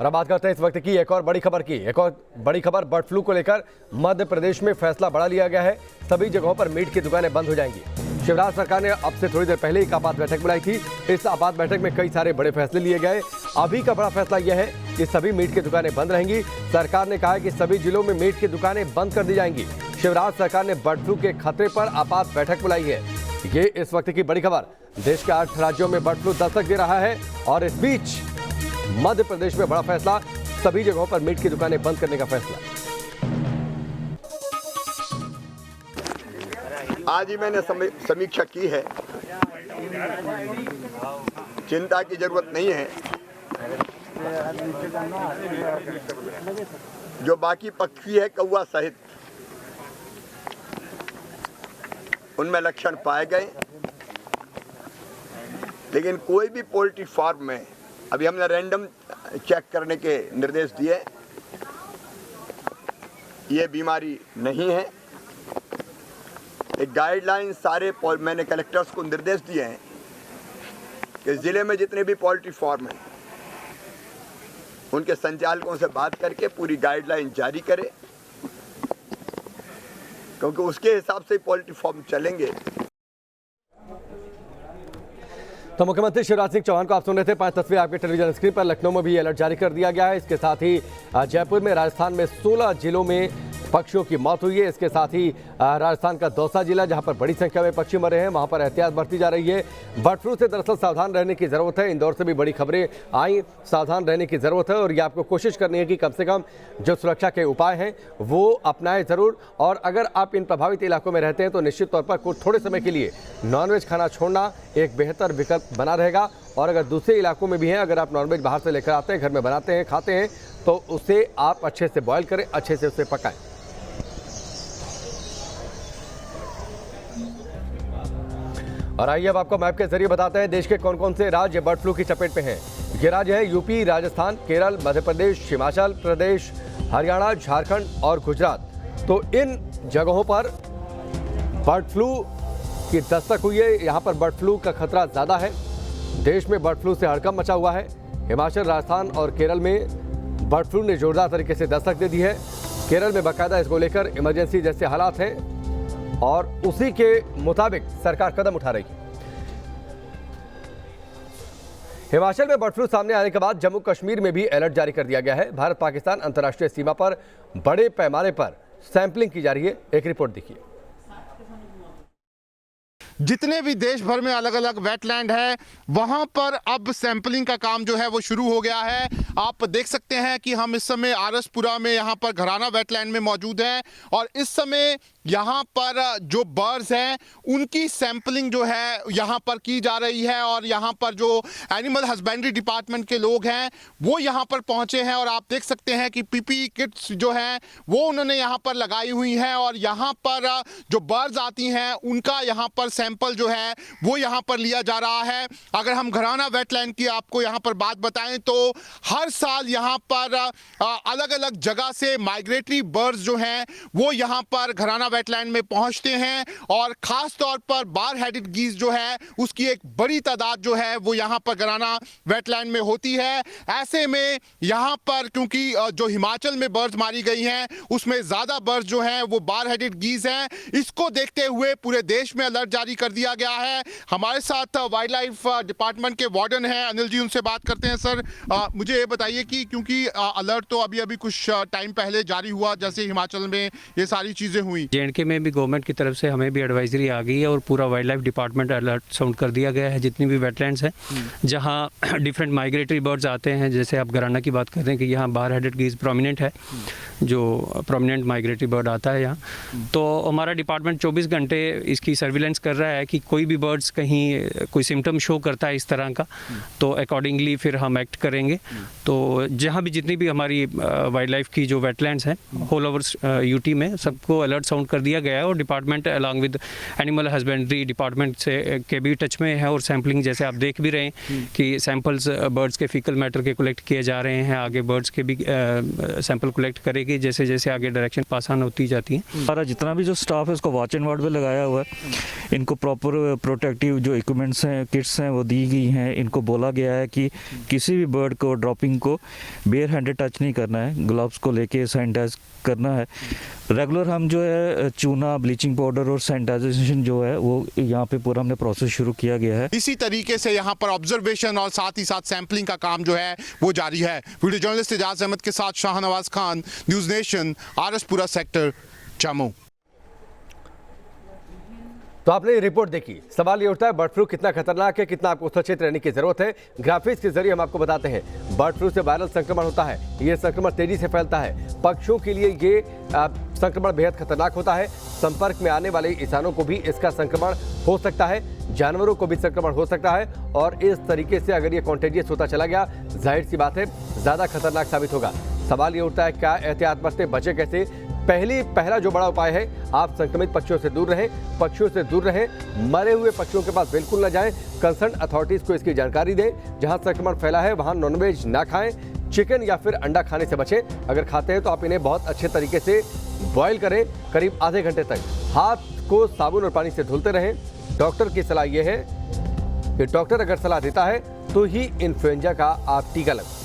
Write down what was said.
और अब बात करते हैं इस वक्त की एक और बड़ी खबर की। एक और बड़ी खबर, बर्ड फ्लू को लेकर मध्य प्रदेश में फैसला बढ़ा लिया गया है। सभी जगहों पर मीट की दुकानें बंद हो जाएंगी। शिवराज सरकार ने अब से थोड़ी देर पहले एक आपात बैठक बुलाई थी। इस आपात बैठक में कई सारे बड़े फैसले लिए गए। अभी का बड़ा फैसला यह है कि सभी मीट की दुकानें बंद रहेंगी। सरकार ने कहा है कि सभी जिलों में मीट की दुकानें बंद कर दी जाएंगी। शिवराज सरकार ने बर्ड फ्लू के खतरे पर आपात बैठक बुलाई है। ये इस वक्त की बड़ी खबर। देश के 8 राज्यों में बर्ड फ्लू दस्तक दे रहा है और इस बीच मध्य प्रदेश में बड़ा फैसला, सभी जगहों पर मीट की दुकानें बंद करने का फैसला। आज ही मैंने समीक्षा की है, चिंता की जरूरत नहीं है। जो बाकी पक्षी है कौवा सहित, उनमें लक्षण पाए गए, लेकिन कोई भी पोल्ट्री फार्म में अभी हमने रैंडम चेक करने के निर्देश दिए, ये बीमारी नहीं है। एक गाइडलाइन सारे मैंने कलेक्टर्स को निर्देश दिए हैं कि ज़िले में जितने भी पोल्ट्री फार्म हैं उनके संचालकों से बात करके पूरी गाइडलाइन जारी करें, क्योंकि उसके हिसाब से पोल्ट्री फार्म चलेंगे। तो मुख्यमंत्री शिवराज सिंह चौहान को आप सुन रहे थे। 5 तस्वीर आपके टेलीविजन स्क्रीन पर। लखनऊ में भी अलर्ट जारी कर दिया गया है। इसके साथ ही जयपुर में, राजस्थान में 16 जिलों में पक्षियों की मौत हुई है। इसके साथ ही राजस्थान का दौसा जिला, जहां पर बड़ी संख्या में पक्षी मरे हैं, वहां पर एहतियात बरती जा रही है। बर्ड फ्लू से दरअसल सावधान रहने की जरूरत है। इंदौर से भी बड़ी खबरें आई, सावधान रहने की जरूरत है। और ये आपको कोशिश करनी है कि कम से कम जो सुरक्षा के उपाय हैं वो अपनाएं जरूर। और अगर आप इन प्रभावित इलाकों में रहते हैं तो निश्चित तौर पर थोड़े समय के लिए नॉनवेज खाना छोड़ना एक बेहतर विकल्प बना रहेगा। और अगर दूसरे इलाकों में भी हैं, अगर आप नॉनवेज बाहर से लेकर आते हैं, घर में बनाते हैं, खाते हैं, तो उसे आप अच्छे से बॉयल करें, अच्छे से उसे पकाएं। और आइए अब आपको मैप के जरिए बताते हैं देश के कौन कौन से राज्य बर्ड फ्लू की चपेट में हैं। ये राज्य है यूपी, राजस्थान, केरल, मध्य प्रदेश, हिमाचल प्रदेश, हरियाणा, झारखंड और गुजरात। तो इन जगहों पर बर्ड फ्लू की दस्तक हुई है। यहाँ पर बर्ड फ्लू का खतरा ज़्यादा है। देश में बर्ड फ्लू से हड़कंप मचा हुआ है। हिमाचल, राजस्थान और केरल में बर्ड फ्लू ने जोरदार तरीके से दस्तक दे दी है। केरल में बाकायदा इसको लेकर इमरजेंसी जैसे हालात हैं और उसी के मुताबिक सरकार कदम उठा रही है। हिमाचल में बर्ड फ्लू सामने आने के बाद जम्मू कश्मीर में भी अलर्ट जारी कर दिया गया है। भारत पाकिस्तान अंतर्राष्ट्रीय सीमा पर बड़े पैमाने पर सैंपलिंग की जा रही है। एक रिपोर्ट देखिए। जितने भी देश भर में अलग अलग वेटलैंड है, वहां पर अब सैंपलिंग का काम जो है वो शुरू हो गया है। आप देख सकते हैं कि हम इस समय आरसपुरा में यहाँ पर घराना वेटलैंड में मौजूद हैं और इस समय यहाँ पर जो बर्ड्स हैं उनकी सैंपलिंग जो है यहाँ पर की जा रही है। और यहाँ पर जो एनिमल हस्बेंड्री डिपार्टमेंट के लोग हैं वो यहाँ पर पहुँचे हैं और आप देख सकते हैं कि पीपीई किट्स जो हैं वो उन्होंने यहाँ पर लगाई हुई हैं और यहाँ पर जो बर्ड्स आती हैं उनका यहाँ पर सैंपल जो है वो यहाँ पर लिया जा रहा है। अगर हम घराना वेटलैंड की आपको यहाँ पर बात बताएं तो हर साल यहाँ पर अलग अलग जगह से माइग्रेटरी बर्ड्स जो हैं वो यहाँ पर घराना वेटलैंड में पहुंचते हैं और खास तौर पर बार हेडेड गीज जो है उसकी एक बड़ी तादाद जो है वो यहाँ पर घराना वेटलैंड में होती है। ऐसे में यहाँ पर क्योंकि जो हिमाचल में बर्ड्स मारी गई हैं उसमें ज़्यादा बर्ड्स जो हैं वो बार हेडेड गीज हैं। इसको देखते हुए पूरे देश में अलर्ट जारी कर दिया गया है। हमारे साथ वाइल्ड लाइफ डिपार्टमेंट के वार्डन हैं अनिल जी, उनसे बात करते हैं। सर, मुझे ये बताइए कि क्योंकि अलर्ट तो अभी कुछ टाइम पहले जारी हुआ, जैसे हिमाचल में ये सारी चीज़ें हुई, J&K में भी गवर्नमेंट की तरफ से हमें भी एडवाइजरी आ गई है और पूरा wild life department alert sound कर दिया गया है। जितनी भी वेटलैंड्स हैं जहाँ डिफरेंट माइग्रेटरी बर्ड्स आते हैं, जैसे आप घराना की बात करते हैं कि यहाँ बार हेडेड गीज प्रोमिनेंट है, जो प्रोमिनेंट माइग्रेटरी बर्ड आता है यहाँ, तो हमारा डिपार्टमेंट 24 घंटे इसकी सर्विलेंस कर रहा है कि कोई भी बर्ड्स कहीं कोई सिम्टम शो करता है इस तरह का तो अकॉर्डिंगली फिर हम एक्ट करेंगे। तो जहाँ भी जितनी भी हमारी वाइल्ड लाइफ की जो वेटलैंड्स हैं होल ओवर यूटी में सबको अलर्ट साउंड कर दिया गया है और department along with animal husbandry department से के भी टच में है। और सैम्पलिंग जैसे आप देख भी रहे हैं कि सैंपल्स बर्ड्स के फीकल मैटर के कलेक्ट किए जा रहे हैं। आगे बर्ड्स के भी सैंपल कलेक्ट करेगी जैसे जैसे आगे डायरेक्शन पास ऑन होती जाती है। हमारा जितना भी जो स्टाफ है उसको वॉच एंड वार्ड पे लगाया हुआ है। इनको इनको प्रॉपर प्रोटेक्टिव जो इक्विपमेंट्स हैं, किट्स हैं, वो दी गई हैं। इनको बोला गया है कि किसी भी बर्ड को ड्रॉपिंग को बेयर हैंडेड टच नहीं करना है, ग्लव्स को लेके सैनिटाइज करना है। रेगुलर हम जो है चूना, ब्लीचिंग पाउडर और सैनिटाइजेशन जो है वो यहाँ पे पूरा हमने प्रोसेस शुरू किया गया है। इसी तरीके से यहाँ पर ऑब्जर्वेशन और साथ ही साथ सैंपलिंग का काम जो है वो जारी है। वीडियो जर्नलिस्ट एजाज अहमद के साथ Shahnawaz Khan, news nation, RS Pura sector, Jammu. तो आपने ये रिपोर्ट देखी, सवाल ये उठता है बर्ड फ्लू कितना खतरनाक है, कितना आपको सचेत रहने की जरूरत है। ग्राफिक्स के जरिए हम आपको बताते हैं बर्ड फ्लू से वायरल संक्रमण होता है, ये संक्रमण तेजी से फैलता है। पक्षियों के लिए ये संक्रमण बेहद खतरनाक होता है। संपर्क में आने वाले इंसानों को भी इसका संक्रमण हो सकता है, जानवरों को भी संक्रमण हो सकता है। और इस तरीके से अगर ये कॉन्टेजियस होता चला गया, जाहिर सी बात है ज़्यादा खतरनाक साबित होगा। सवाल ये उठता है क्या एहतियात बरतें, बचे कैसे। पहला जो बड़ा उपाय है, आप संक्रमित पक्षियों से दूर रहें, पक्षियों से दूर रहें, मरे हुए पक्षियों के पास बिल्कुल न जाएं। कंसर्न अथॉरिटीज़ को इसकी जानकारी दें। जहां संक्रमण फैला है वहां नॉनवेज ना खाएं, चिकन या फिर अंडा खाने से बचें। अगर खाते हैं तो आप इन्हें बहुत अच्छे तरीके से बॉयल करें, करीब आधे घंटे तक। हाथ को साबुन और पानी से धुलते रहें। डॉक्टर की सलाह यह है कि डॉक्टर अगर सलाह देता है तो ही इन्फ्लुएंजा का आप टीका लगवाएं।